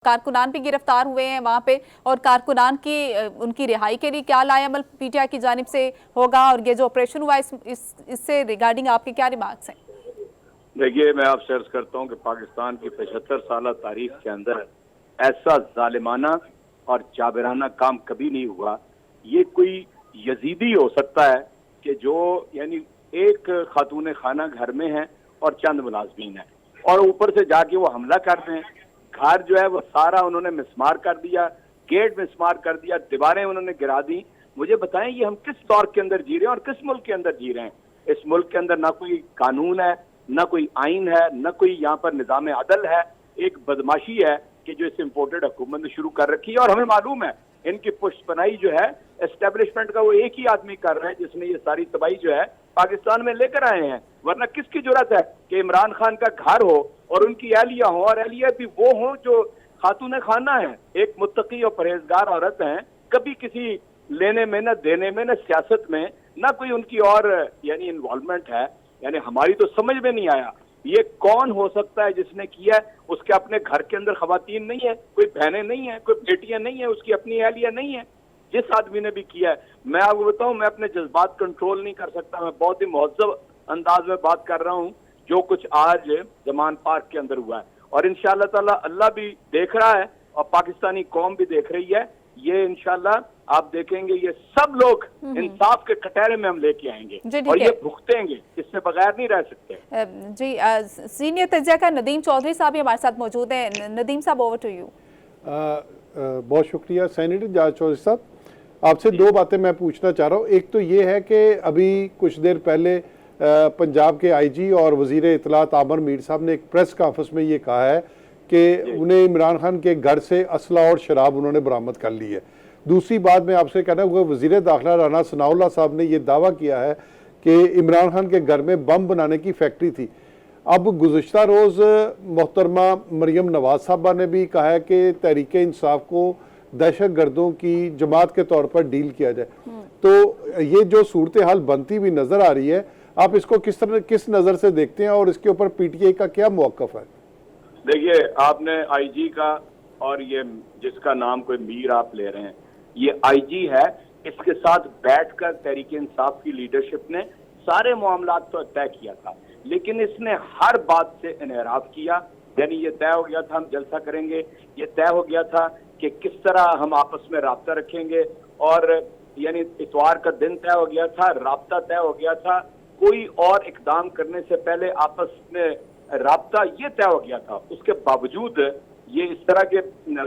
कारकुनान भी गिरफ्तार हुए हैं वहाँ पे, और कारकुनान की उनकी रिहाई के लिए क्या लाएअमल पीटीआई की जानिब से होगा, और ये जो ऑपरेशन हुआ इससे रिगार्डिंग आपके क्या रिमार्क्स हैं? देखिए, मैं आपसे अर्ज करता हूँ कि पाकिस्तान की 75 साल तारीख के अंदर ऐसा जालिमाना और जाबिराना काम कभी नहीं हुआ। ये कोई यजीदी हो सकता है कि जो यानी एक खातून खाना घर में है और चंद मुलाजमीन है, और ऊपर से जाके वो हमला कर रहे हैं। घर जो है वो सारा उन्होंने मिसमार कर दिया, गेट मिसमार कर दिया, दीवारें उन्होंने गिरा दी। मुझे बताएं, ये हम किस दौर के अंदर जी रहे हैं और किस मुल्क के अंदर जी रहे हैं? इस मुल्क के अंदर ना कोई कानून है, ना कोई आइन है, ना कोई यहाँ पर निजाम अदल है। एक बदमाशी है कि जो इस इम्पोर्टेड हुकूमत ने शुरू कर रखी है, और हमें मालूम है इनकी पुष्टपनाही जो है एस्टेब्लिशमेंट का वो एक ही आदमी कर रहा है जिसने ये सारी तबाही जो है पाकिस्तान में लेकर आए हैं। वरना किसकी जरूरत है कि इमरान खान का घर हो और उनकी एहलिया हो, और एहलिया भी वो हो जो खातून खाना है, एक मुत्तकी और परहेजगार औरत हैं। कभी किसी लेने में न देने में न सियासत में न कोई उनकी और यानी इन्वॉल्वमेंट है। यानी हमारी तो समझ में नहीं आया ये कौन हो सकता है जिसने किया है। उसके अपने घर के अंदर खवातीन नहीं है, कोई बहनें नहीं है, कोई बेटियां नहीं है, उसकी अपनी एहलिया नहीं है। जिस आदमी ने भी किया है, मैं आपको बताऊं, मैं अपने जज्बात कंट्रोल नहीं कर सकता। मैं बहुत ही मुहज़्ज़ब अंदाज में बात कर रहा हूं जो कुछ आज जमान पार्क के अंदर हुआ है, और इंशाअल्लाह ताला अल्लाह भी देख रहा है और पाकिस्तानी कौम भी देख रही है। ये इंशाअल्लाह आप देखेंगे, ये सब लोग इंसाफ के कटहरे में हम लेके आएंगे और ये भुगतेंगे, इससे बगैर नहीं रह सकते। जी, सीनियर तज्जिया का नदीम चौधरी साहब भी हमारे साथ मौजूद हैं। नदीम साहब, ओवर टू यू। बहुत शुक्रिया सेनेटर जाज चौधरी साहब। आपसे दो बातें मैं पूछना चाह रहा हूँ। एक तो ये है कि अभी कुछ देर पहले पंजाब के आईजी और वजीर इत्तलात आमिर मीर साहब ने एक प्रेस कॉन्फ्रेंस में ये कहा है कि उन्हें इमरान खान के घर से असला और शराब उन्होंने बरामद कर ली है। दूसरी बात मैं आपसे कहना हुआ, वजीर दाखिला राना सनाउल्लाह साहब ने यह दावा किया है कि इमरान खान के घर में बम बनाने की फैक्ट्री थी। अब गुज़िश्ता रोज़ मोहतरमा मरियम नवाज साहबा ने भी कहा है कि तहरीक इंसाफ को दहशत गर्दों की जमात के तौर पर डील किया जाए। तो ये जो सूरत हाल बनती हुई नज़र आ रही है, आप इसको किस नज़र से देखते हैं और इसके ऊपर पीटीआई का क्या मौक़िफ़ है? देखिए, आपने आईजी का और ये जिसका नाम कोई मीर आप ले रहे हैं, ये आईजी है। इसके साथ बैठकर तहरीक इंसाफ की लीडरशिप ने सारे मामलात तो तय किया था, लेकिन इसने हर बात से इनहराफ किया। यानी ये तय हो गया था हम जलसा करेंगे, ये तय हो गया था कि किस तरह हम आपस में राब्ता रखेंगे, और यानी इतवार का दिन तय हो गया था, राब्ता तय हो गया था। कोई और इकदाम करने से पहले आपस में राब्ता ये तय हो गया था। उसके बावजूद ये इस तरह के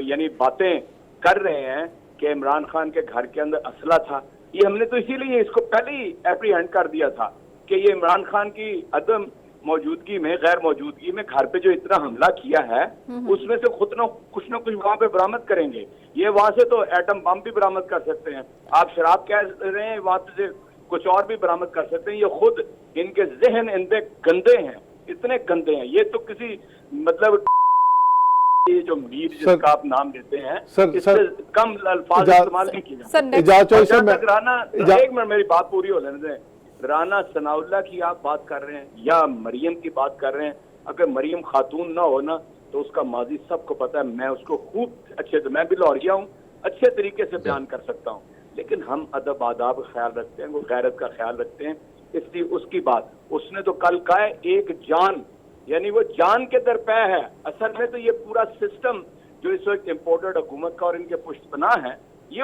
यानी बातें कर रहे हैं कि इमरान खान के घर के अंदर असला था। ये हमने तो इसीलिए इसको पहले ही एप्रीहेंड कर दिया था कि ये इमरान खान की अदम मौजूदगी में, गैर मौजूदगी में घर पे जो इतना हमला किया है उसमें से कुछ ना कुछ वहां पे बरामद करेंगे। ये वहां से तो एटम बम भी बरामद कर सकते हैं, आप शराब कह रहे हैं, वहां से कुछ और भी बरामद कर सकते हैं। ये खुद इनके जहन इनके गंदे हैं, इतने गंदे हैं। ये तो किसी मतलब ये जो मीर जिसका आप नाम लेते हैं, इससे कम अल्फाज इस्तेमाल नहीं किया। राना, एक मिनट मेरी बात पूरी हो लेने दें। राना सनाउल्लाह की आप बात कर रहे हैं या मरियम की बात कर रहे हैं। अगर मरियम खातून ना हो ना तो उसका माजी सबको पता है। मैं उसको खूब अच्छे से, मैं भी लाहौरिया हूँ, अच्छे तरीके से बयान कर सकता हूँ। लेकिन हम अदब आदाब का ख्याल रखते हैं, वो गैरत का ख्याल रखते हैं। इसलिए उसकी बात, उसने तो कल कहा है एक जान, यानी वो जान के दरपे है। असल में तो ये पूरा सिस्टम जो इस वक्त इम्पोर्टेड हुकूमत का और इनके पुष्टपनाह है, ये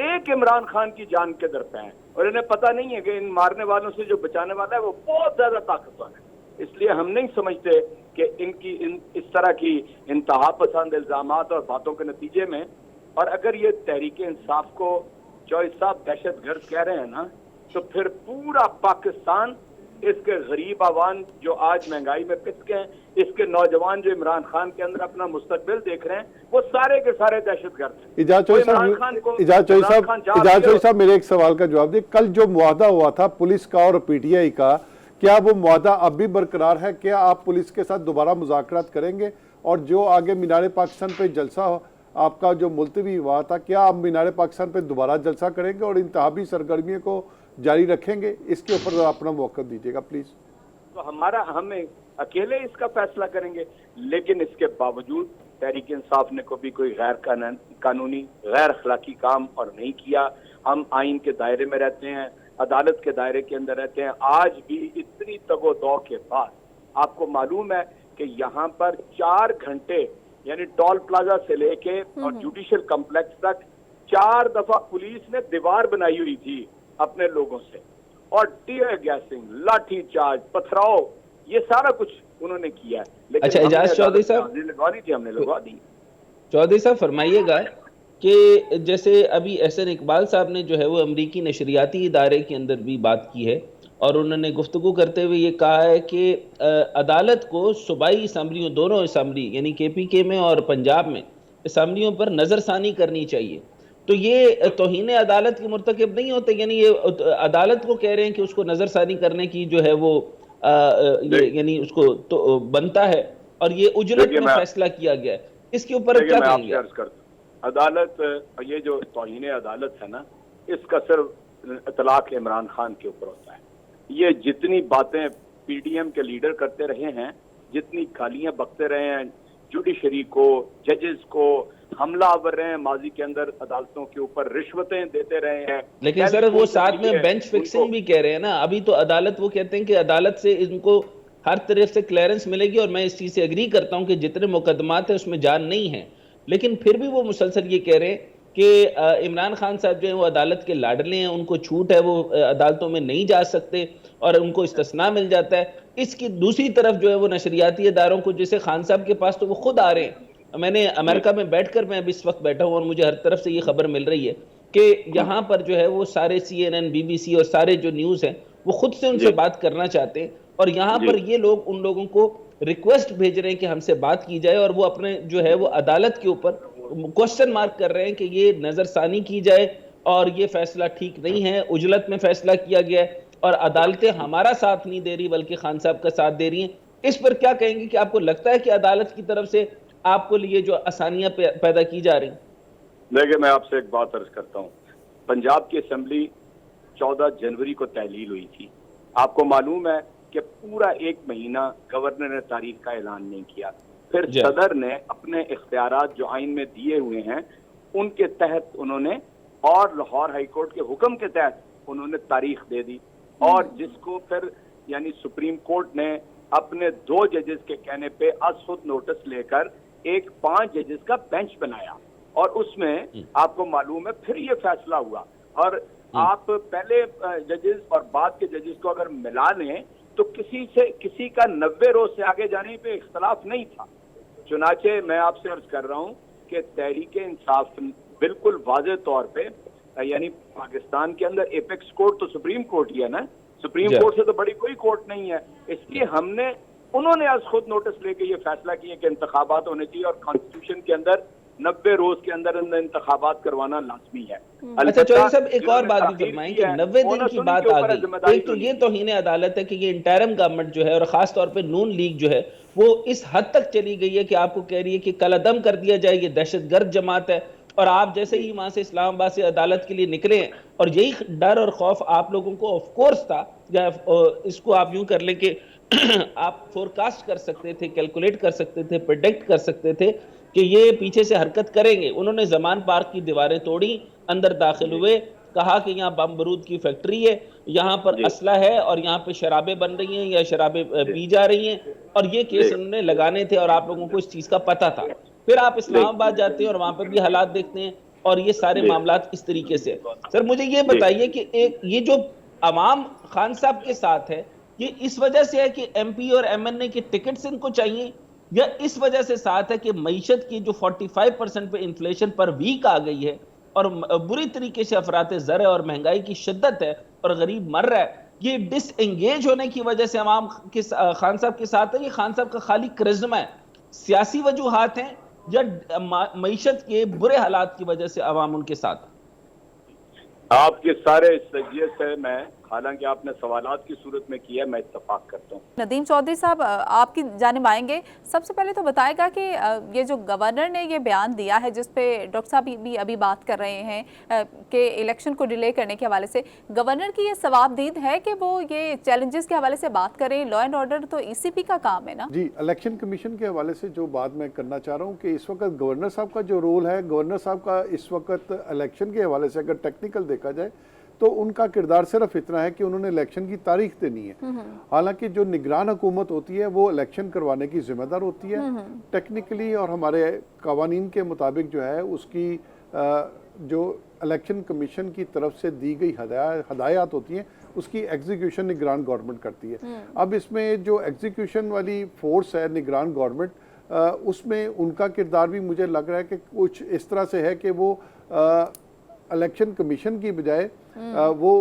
एक इमरान खान की जान के दरपे है, और इन्हें पता नहीं है कि इन मारने वालों से जो बचाने वाला है वो बहुत ज्यादा ताकतवर है। इसलिए हम नहीं समझते कि इनकी इस तरह की इंतहा पसंद इल्जामात और बातों के नतीजे में, और अगर ये तहरीक इंसाफ को चौधरी साहब दहशत गर्द कह रहे हैं ना, तो फिर पूरा पाकिस्तान, इसके गरीब आवाम जो आज महंगाई में पिस गए हैं, इसके नौजवान जो इमरान खान के अंदर अपना मुस्तकबिल देख रहे हैं, वो सारे के सारे दहशतगर्द हैं। इजाज़ चौधरी साहब, मेरे एक सवाल का जवाब दिए। कल जो मुआहदा हुआ था पुलिस का और पीटीआई का, क्या वो मुआहदा अब भी बरकरार है? क्या आप पुलिस के साथ दोबारा मुज़ाकरात करेंगे? और जो आगे मीनार पाकिस्तान पे जलसा आपका जो मुलतवी हुआ था, क्या आप मीनार पाकिस्तान पे दोबारा जलसा करेंगे और इंतहाबी सरगर्मियों को जारी रखेंगे? इसके ऊपर अपना मौक़िफ़ दीजिएगा प्लीज। तो हम अकेले इसका फैसला करेंगे, लेकिन इसके बावजूद تحریک انصاف نے کبھی کوئی غیر قانونی غیر اخلاقی کام اور نہیں کیا. ہم آئین کے دائرے میں رہتے ہیں, عدالت کے دائرے کے اندر رہتے ہیں. آج بھی اتنی تگ و دو کے بعد آپ کو معلوم ہے کہ یہاں پر 4 گھنٹے یعنی ٹول پلازا سے لے کے اور جوڈیشل کمپلیکس تک 4 دفعہ پولیس نے دیوار بنائی ہوئی تھی اپنے لوگوں سے, اور ٹیئر گیسنگ, لاٹھی چارج, پتھراؤ, یہ سارا کچھ انہوں نے کیا ہے. لیکن اچھا اعجاز چودھری صاحب لگوا دی تھی, ہم نے لگوا دی. چودھری صاحب فرمائیے گا کہ جیسے ابھی احسن اقبال صاحب نے جو ہے وہ امریکی نشریاتی ادارے کے اندر بھی بات کی ہے, اور انہوں نے گفتگو کرتے ہوئے یہ کہا ہے کہ عدالت کو صوبائی اسمبلیوں, دونوں اسمبلی یعنی کے پی کے میں اور پنجاب میں اسمبلیوں پر نظر ثانی کرنی چاہیے. تو یہ توہین عدالت کے مرتکب نہیں ہوتے؟ یعنی یہ عدالت کو کہہ رہے ہیں کہ اس کو نظر ثانی کرنے کی جو ہے وہ یعنی اس کو تو بنتا ہے, اور یہ اجرت میں فیصلہ کیا گیا ہے. اس کے اوپر کیا کہیں گے؟ عدالت, یہ جو توہین عدالت ہے نا, اس کا صرف اطلاق عمران خان کے اوپر ہوتا ہے. یہ جتنی باتیں پی ڈی ایم کے لیڈر کرتے رہے ہیں, جتنی گالیاں بکتے رہے ہیں جوڈیشری کو, ججز کو, حملہ آور رہے ہیں ماضی کے اندر عدالتوں کے اوپر, رشوتیں دیتے رہے ہیں. لیکن سر وہ ساتھ میں بینچ فکسنگ بھی کہہ رہے ہیں نا. ابھی تو عدالت وہ کہتے ہیں کہ عدالت سے ان کو ہر طرف سے کلیئرنس ملے گی, اور میں اس چیز سے اگری کرتا ہوں کہ جتنے مقدمات ہیں اس میں جان نہیں ہے, لیکن پھر بھی وہ مسلسل یہ کہہ رہے ہیں کہ عمران خان صاحب جو ہیں وہ عدالت کے لاڈلے ہیں, ان کو چھوٹ ہے, وہ عدالتوں میں نہیں جا سکتے اور ان کو استثناء مل جاتا ہے. اس کی دوسری طرف جو ہے وہ نشریاتی اداروں کو, جیسے خان صاحب کے پاس تو وہ خود آ رہے ہیں. میں نے امریکہ میں بیٹھ کر, میں اب اس وقت بیٹھا ہوں اور مجھے ہر طرف سے یہ خبر مل رہی ہے کہ یہاں پر جو ہے وہ سارے C N N, B B C اور سارے جو نیوز ہیں وہ خود سے ان سے بات کرنا چاہتے ہیں, اور یہاں پر یہ لوگ ان لوگوں کو ریکویسٹ بھیج رہے ہیں کہ ہم سے بات کی جائے, اور وہ اپنے جو ہے وہ عدالت کے اوپر کوشچن مارک کر رہے ہیں کہ یہ نظر ثانی کی جائے, اور یہ فیصلہ ٹھیک نہیں ہے, اجلت میں فیصلہ کیا گیا ہے, اور عدالتیں ہمارا ساتھ نہیں دے رہی بلکہ خان صاحب کا ساتھ دے رہی ہیں. اس پر کیا کہیں گے کہ آپ کو لگتا ہے کہ عدالت کی طرف سے آپ کو لیے جو آسانیاں پیدا کی جا رہی ہیں؟ دیکھیں, میں آپ سے ایک بات عرض کرتا ہوں. پنجاب کی اسمبلی 14 جنوری کو تحلیل ہوئی تھی. آپ کو معلوم ہے کہ پورا 1 مہینہ گورنر نے تاریخ کا اعلان نہیں کیا. پھر صدر نے اپنے اختیارات جو آئین میں دیے ہوئے ہیں ان کے تحت انہوں نے, اور لاہور ہائی کورٹ کے حکم کے تحت انہوں نے تاریخ دے دی, اور جس کو پھر یعنی سپریم کورٹ نے اپنے 2 ججز کے کہنے پہ از خود نوٹس لے کر ایک 5 ججز کا بینچ بنایا, اور اس میں آپ کو معلوم ہے پھر یہ فیصلہ ہوا. اور آپ پہلے ججز اور بعد کے ججز کو اگر ملا لیں تو کسی کا 90 روز سے آگے جانے پہ اختلاف نہیں تھا. چنانچہ میں آپ سے عرض کر رہا ہوں کہ تحریک انصاف بالکل واضح طور پہ, یعنی پاکستان کے اندر ایپیکس کورٹ تو سپریم کورٹ ہی ہے نا, سپریم کورٹ سے تو بڑی کوئی کورٹ نہیں ہے. اس لیے انہوں نے از خود نوٹس لے کے یہ فیصلہ کیا کہ انتخابات ہونے چاہیے, اور کانسٹیٹیوشن کے اندر 90 روز کے اندر انتخابات کروانا لازمی ہے. اچھا چودھری صاحب ایک اور بات بھی فرمائیں کہ 90 دن کی بات آ گئی. ایک تو یہ توہین عدالت ہے کہ یہ انٹرم گورنمنٹ جو ہے, اور خاص طور پہ نون لیگ جو ہے, وہ اس حد تک چلی گئی ہے کہ آپ کو کہہ رہی ہے کہ کل عدم کر دیا جائے, یہ دہشت گرد جماعت ہے, اور آپ جیسے ہی وہاں سے اسلام آباد سے عدالت کے لیے نکلے ہیں, اور یہی ڈر اور خوف آپ لوگوں کو آف کورس تھا, یا اس کو آپ یوں کر لیں کہ آپ فورکاسٹ کر سکتے تھے, کیلکولیٹ کر سکتے تھے, پریڈکٹ کر سکتے تھے کہ یہ پیچھے سے حرکت کریں گے. انہوں نے زمان پارک کی دیواریں توڑی, اندر داخل ہوئے, کہا کہ یہاں بم بارود کی فیکٹری ہے, یہاں پر اسلحہ ہے, اور یہاں پہ شرابیں بن رہی ہیں یا شرابیں پی جا رہی ہیں, اور یہ کیس انہوں نے لگانے تھے, اور آپ لوگوں کو اس چیز کا پتہ تھا. پھر آپ اسلام آباد جاتے ہیں اور وہاں پر بھی حالات دیکھتے ہیں, اور یہ سارے معاملات اس طریقے سے. سر مجھے یہ بتائیے کہ یہ جو عوام خان صاحب کے ساتھ ہے, یہ اس وجہ سے ہے کہ ایم پی اور ایم این اے کے ٹکٹس ان کو چاہیے, یا اس وجہ سے ساتھ ہے کہ معیشت کی جو 45% پہ انفلیشن پر ویک آ گئی ہے, اور بری طریقے سے افراط زر ہے, اور مہنگائی کی شدت ہے, اور غریب مر رہا ہے, یہ ڈس انگیج ہونے کی وجہ سے عوام خان صاحب کے ساتھ ہے؟ یہ خان صاحب کا خالی کرزمہ ہے, سیاسی وجوہات ہیں, یا معیشت کے برے حالات کی وجہ سے عوام ان کے ساتھ؟ آپ کے سارے اس تجزیے سے میں हालांकि आपने सवालात की सूरत में किया, मैं इत्तफाक करता हूँ। नदीम चौधरी साहब, आपकी जानिब आएंगे। सबसे पहले तो बताएगा कि ये जो गवर्नर ने ये बयान दिया है जिस पे डॉक्टर साहब भी अभी बात कर रहे हैं कि इलेक्शन को डिले करने के हवाले से, गवर्नर की ये सवाबदीद है कि वो ये चैलेंजेस के हवाले से बात करें? लॉ एंड ऑर्डर तो ईसीपी का काम है ना जी। इलेक्शन कमीशन के हवाले से जो बात मैं करना चाह रहा हूँ कि इस वक्त गवर्नर साहब का जो रोल है, गवर्नर साहब का इस वक्त इलेक्शन के हवाले से अगर टेक्निकल देखा जाए तो उनका किरदार सिर्फ इतना है कि उन्होंने इलेक्शन की तारीख देनी है। हालांकि जो निगरान हुकूमत होती है वो इलेक्शन करवाने की जिम्मेदार होती है टेक्निकली, और हमारे कवानीन के मुताबिक जो है उसकी जो इलेक्शन कमीशन की तरफ से दी गई हदायत होती हैं उसकी एग्जीक्यूशन निगरान गवर्नमेंट करती है। अब इसमें जो एग्जीक्यूशन वाली फोर्स है निगरान गवर्नमेंट, उसमें उनका किरदार भी मुझे लग रहा है कि कुछ इस तरह से है कि वो इलेक्शन कमीशन की बजाय वो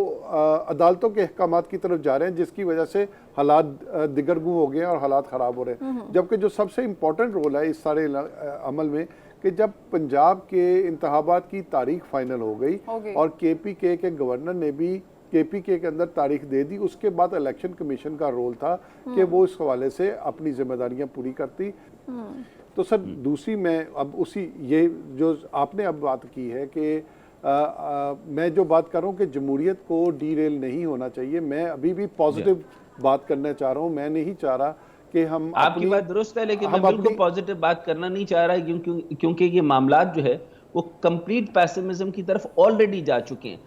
अदालतों के अहकामात की तरफ जा रहे हैं, जिसकी वजह से हालात दिगरगू हो गए हैं और हालात ख़राब हो रहे हैं। जबकि जो सबसे इम्पोर्टेंट रोल है इस सारे अमल में कि जब पंजाब के इंतखाबात की तारीख फाइनल हो गई और KPK के गवर्नर ने भी KPK के अंदर तारीख दे दी, उसके बाद इलेक्शन कमीशन का रोल था कि वो इस हवाले से अपनी जिम्मेदारियां पूरी करती। तो सर दूसरी मैं अब उसी ये जो आपने अब बात की है कि मैं जो बात कर रहा हूँ कि जमहूरियत को डीरेल नहीं होना चाहिए, मैं अभी भी पॉजिटिव बात करना चाह रहा हूँ। मैं नहीं चाह रहा कि हम आपकी बात दुरुस्त है, लेकिन मैं बिल्कुल पॉजिटिव बात करना नहीं चाह रहा क्योंकि ये मामलात जो है वो कंप्लीट पेसिमिज्म की तरफ ऑलरेडी जा चुके हैं।